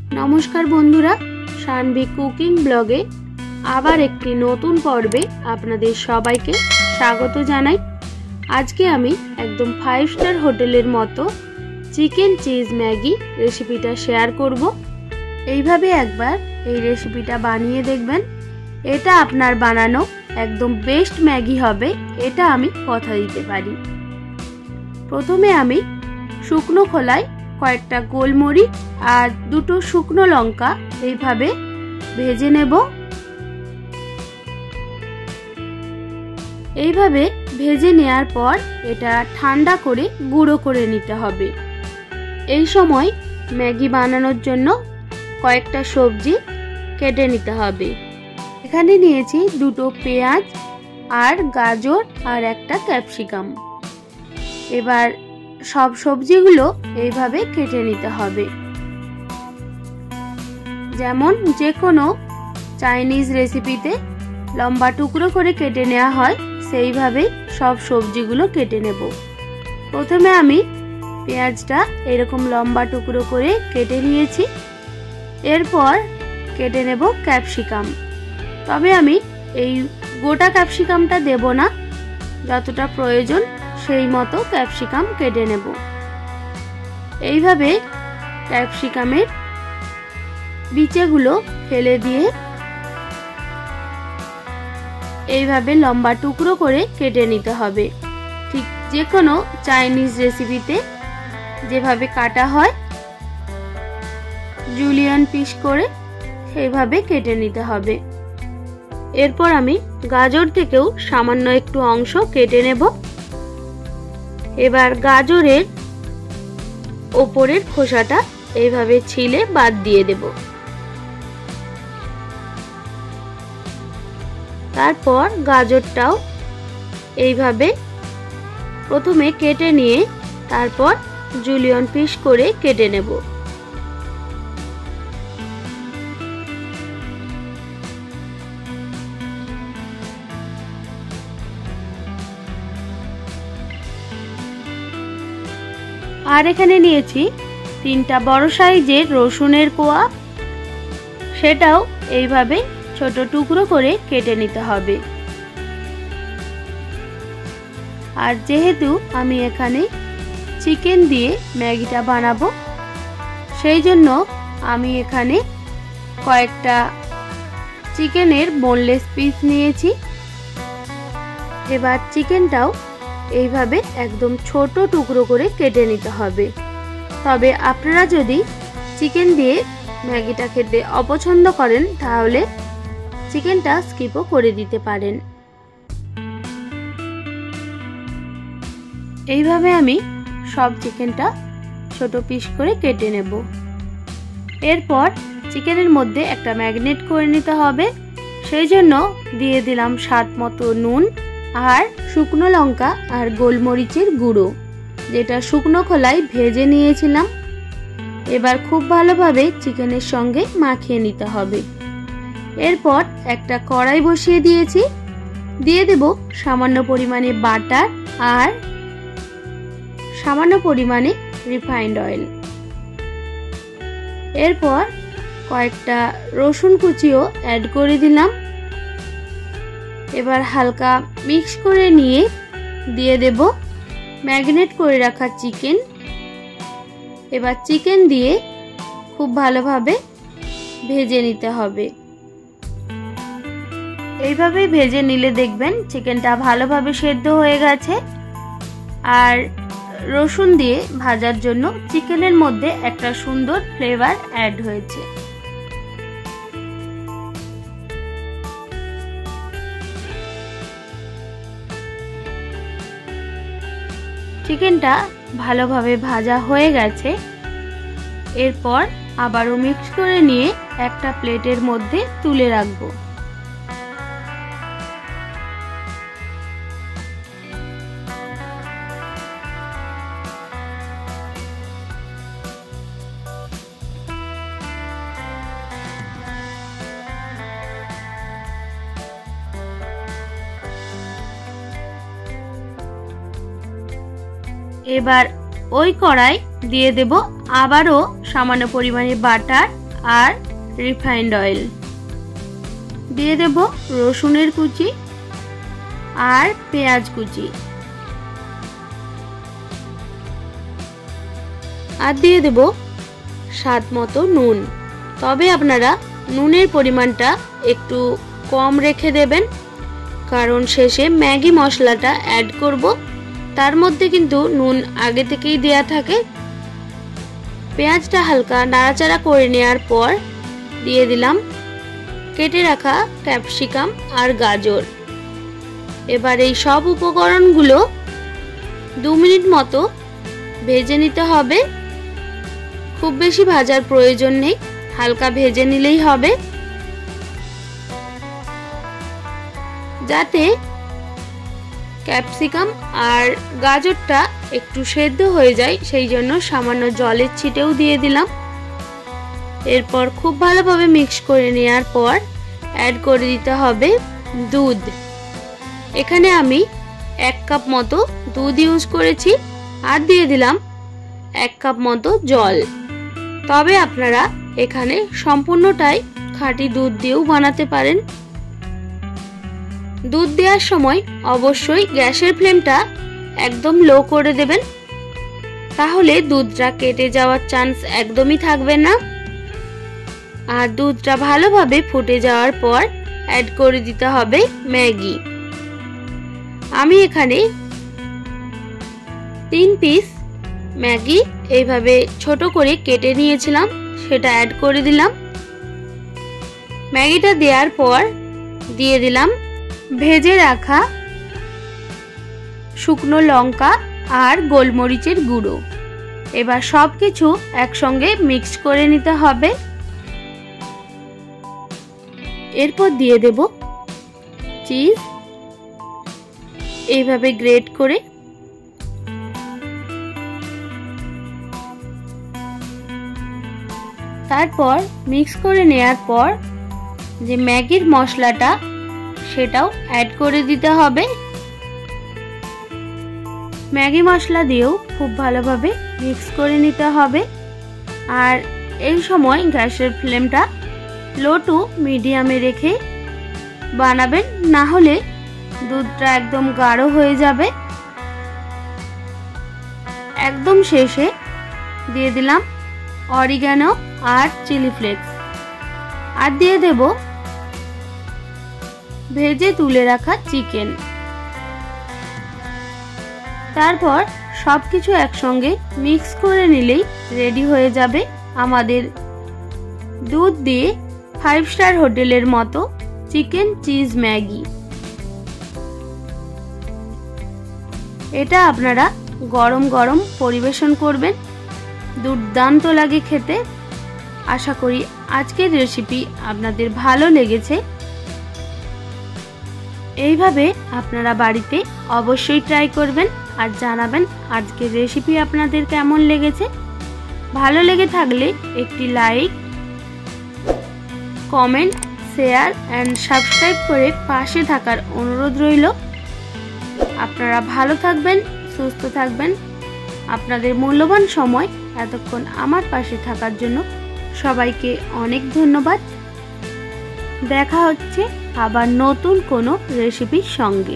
नमस्कार बंधुरा शानवी कुकिंग ब्लगे आबार एकटी नतून पर्वे आपनादेर सबाइके स्वागत जानाई। आज के आमी एकदम 5 स्टार होटेलेर मतो चिकेन चीज मैगी रेसिपिटा शेयर करब। এইভাবে একবার এই রেসিপিটা বানিয়ে দেখবেন, এটা আপনার বানানো একদম বেস্ট ম্যাগি হবে, এটা আমি কথা দিতে পারি। প্রথমে আমি শুকনো খোলায় কয়েকটা গোলমরিচ আর দুটো শুকনো লঙ্কা এইভাবে ভেজে নেব। এইভাবে ভেজে নেওয়ার পর এটা ঠান্ডা করে গুঁড়ো করে নিতে হবে। এই সময় ম্যাগি বানানোর জন্য কয়েকটা সবজি কেটে নিতে হবে। এখানে নিয়েছি দুটো পেঁয়াজ আর গাজর আর একটা ক্যাপসিকাম। এবার সব সবজিগুলো এইভাবে কেটে নিতে হবে। যেমন যে কোনো চাইনিজ রেসিপিতে লম্বা টুকরো করে কেটে নেওয়া হয়, সেইভাবেই সব সবজিগুলো কেটে নেব। প্রথমে আমি পেঁয়াজটা এরকম লম্বা টুকরো করে কেটে নিয়েছি। এরপর কেটে নেব ক্যাপসিকাম। তবে আমি এই গোটা ক্যাপসিকামটা দেব না, যতটা প্রয়োজন সেই মতো ক্যাপসিকাম কেটে নেব। এইভাবে ক্যাপসিকামের বিচিগুলো ফেলে দিয়ে এইভাবে লম্বা টুকরো করে কেটে নিতে হবে। ঠিক যে কোনো চাইনিজ রেসিপিতে যেভাবে কাটা হয় জুলিয়ান পিস করে সেইভাবে কেটে নিতে হবে। এরপর আমি গাজর থেকেও সামান্য একটু অংশ কেটে নেব। এবার গাজরের ওপরের খোসাটা এইভাবে ছিলে বাদ দিয়ে দেব। তারপর গাজরটাও এইভাবে প্রথমে কেটে নিয়ে তারপর জুলিয়ান পিস করে কেটে নেব। আর এখানে নিয়েছি 3টা বড় সাইজের রসুনের কোয়া, সেটাও এইভাবে ছোট টুকরো করে কেটে নিতে হবে। আর যেহেতু আমি এখানে চিকেন দিয়ে ম্যাগিটা বানাবো, সেই জন্য আমি এখানে কয়েকটা চিকেনের বোনলেস পিস নিয়েছি। এবার চিকেনটাও এইভাবে একদম ছোট টুকরো করে কেটে নিতে হবে। তবে আপনারা যদি চিকেন দিয়ে ম্যাগিটা খেতে অপছন্দ করেন তাহলে চিকেনটা স্কিপও করে দিতে পারেন। এইভাবে আমি সব চিকেনটা ছোট পিস করে কেটে নেব। এরপর চিকেনের মধ্যে একটা ম্যারিনেট করে নিতে হবে। সেই জন্য দিয়ে দিলাম স্বাদ মতো নুন আর শুকনো লঙ্কা আর গোলমরিচের গুঁড়ো, যেটা শুকনো খোলায় ভেজে নিয়েছিলাম। এবার খুব ভালোভাবে চিকেনের সঙ্গে মাখিয়ে নিতে হবে। এরপর একটা কড়াই বসিয়ে দিয়েছি, দিয়ে দেব সামান্য পরিমাণে বাটার আর সামান্য পরিমাণে রিফাইন্ড অয়েল। এরপর কয়েকটা রসুন কুচিও অ্যাড করে দিলাম। এবার হালকা মিক্স করে নিয়ে দিয়ে দেব ম্যারিনেট করে রাখা চিকেন। এবার চিকেন দিয়ে খুব ভালোভাবে ভেজে নিতে হবে। এইভাবে ভেজে নিলে দেখবেন চিকেনটা ভালোভাবে সেদ্ধ হয়ে গেছে। আর রসুন দিয়ে ভাজার জন্য চিকেনের মধ্যে একটা সুন্দর ফ্লেভার অ্যাড হয়েছে। চিকেনটা ভালোভাবে ভাজা হয়ে গেছে। এরপর আবারও মিক্স করে নিয়ে একটা প্লেটের মধ্যে তুলে রাখবো। এবার ওই কড়াই দিয়ে দেব আবারও সামান্য পরিমাণে বাটার আর রিফাইন্ড অয়েল। দিয়ে দেব রসুনের কুচি আর পেঁয়াজ কুচি, আর দিয়ে দেব স্বাদ মতো নুন। তবে আপনারা নুনের পরিমাণটা একটু কম রেখে দেবেন, কারণ শেষে ম্যাগি মশলাটা অ্যাড করব, তার মধ্যে কিন্তু নুন আগে থেকেই দেয়া থাকে। পেঁয়াজটা হালকা নাড়াচাড়া করে নেওয়ার পর দিয়ে দিলাম কেটে রাখা ক্যাপসিকাম আর গাজর। এবার এই সব উপকরণগুলো 2 মিনিট মতো ভেজে নিতে হবে। খুব বেশি ভাজার প্রয়োজন নেই, হালকা ভেজে নিলেই হবে, যাতে ক্যাপসিকাম আর গাজরটা একটু সেদ্ধ হয়ে যায়। সেই জন্য সামান্য জলের ছিটেও দিয়ে দিলাম। এরপর খুব ভালোভাবে মিক্স করে নেওয়ার পর অ্যাড করে দিতে হবে দুধ। এখানে আমি 1 কাপ মতো দুধ ইউজ করেছি, আর দিয়ে দিলাম 1 কাপ মতো জল। তবে আপনারা এখানে সম্পূর্ণটাই খাঁটি দুধ দিয়েও বানাতে পারেন। দুধ দেওয়ার সময় অবশ্যই গ্যাসের ফ্লেমটা একদম লো করে দেবেন, তাহলে দুধটা কেটে যাওয়ার চান্স একদমই থাকবে না। আর দুধটা ভালোভাবে ফুটে যাওয়ার পর অ্যাড করে দিতে হবে ম্যাগি। আমি এখানে 3 পিস ম্যাগি এইভাবে ছোট করে কেটে নিয়েছিলাম, সেটা অ্যাড করে দিলাম। ম্যাগিটা দেওয়ার পর দিয়ে দিলাম ভেজে রাখা শুকনো লঙ্কা আর গোলমরিচের গুঁড়ো। এবার সবকিছু একসঙ্গে মিক্স করে নিতে হবে। এরপর দিয়ে দেব চিজ, এইভাবে গ্রেট করে। তারপর মিক্স করে নেওয়ার পর যে ম্যাগির মশলাটা সেটাও অ্যাড করে দিতে হবে। ম্যাগি মশলা দিয়েও খুব ভালোভাবে মিক্স করে নিতে হবে। আর এই সময় গ্যাসের ফ্লেমটা লো টু মিডিয়ামে রেখে বানাবেন, না হলে দুধটা একদম গাঢ় হয়ে যাবে। একদম শেষে দিয়ে দিলাম অরিগানো আর চিলি ফ্লেক্স, আর দিয়ে দেব ভেজে তুলে রাখা চিকেন। তারপর সবকিছু একসঙ্গে মিক্স করে নিলেই রেডি হয়ে যাবে আমাদের দুধ দিয়ে 5 স্টার হোটেলের মতো চিকেন চিজ ম্যাগি। এটা আপনারা গরম গরম পরিবেশন করবেন, দুর্দান্ত লাগে খেতে। আশা করি আজকের রেসিপি আপনাদের ভালো লেগেছে। এইভাবে আপনারা বাড়িতে অবশ্যই ট্রাই করবেন আর জানাবেন আজকের রেসিপি আপনাদের কেমন লেগেছে। ভালো লেগে থাকলে একটি like, comment, share and subscribe করে পাশে থাকার অনুরোধ রইল। আপনারা ভালো থাকবেন, সুস্থ থাকবেন। আপনাদের মূল্যবান সময় এতক্ষণ আমার পাশে থাকার জন্য সবাইকে অনেক ধন্যবাদ। দেখা হচ্ছে আবার নতুন কোনো রেসিপির সঙ্গে।